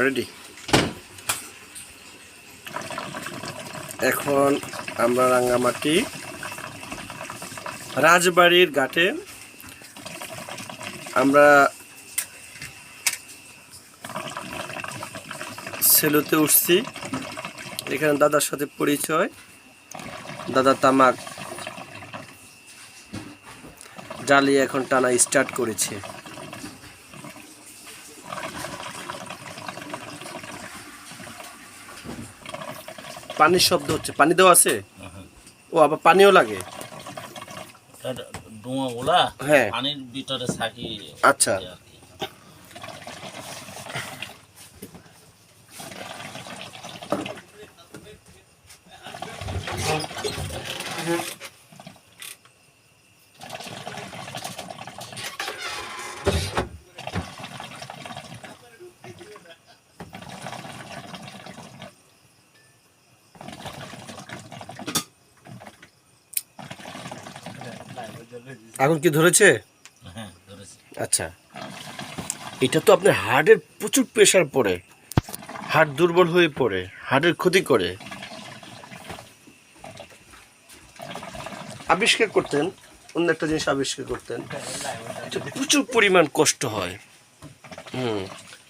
Ready. এখন আমরা রাঙ্গামাটি রাজবাড়ির ঘাটে আমরা সেলুতে উঠছি। এখানে দাদার সাথে পরিচয়। দাদা তামাক জ্বালিয়ে এখন টানা স্টার্ট করেছে। পানির শব্দ হচ্ছে। পানি দেওয়া আছে? ও আবার পানিও লাগে? হ্যাঁ, পানির ভিতরে থাকি। আচ্ছা। আগুন কি ধরেছে? হ্যাঁ, ধরেছে। আচ্ছা, এটা তো আপনার হার্টের প্রচুর প্রেশার পড়ে, হার্ট দুর্বল হয়ে পড়ে, হার্টের ক্ষতি করে। আবিষ্কার করতেন, অন্য একটা জিনিস আবিষ্কার করতেন, প্রচুর পরিমাণ কষ্ট হয়।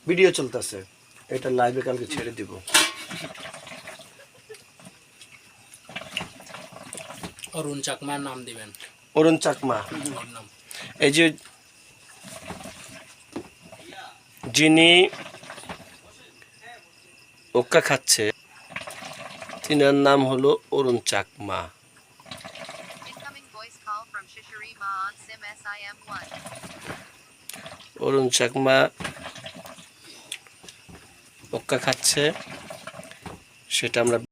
ভিডিও চলতেছে, এটা লাইভে কালকে ছেড়ে দিব। অরুণ চাকমার নাম দিবেন। অরুণ চাকমা, এই যে যিনি ওক্কা খাচ্ছে, তিনার নাম হলো অরুণ চাকমা। অরুণ চাকমা ওক্কা খাচ্ছে, সেটা আমরা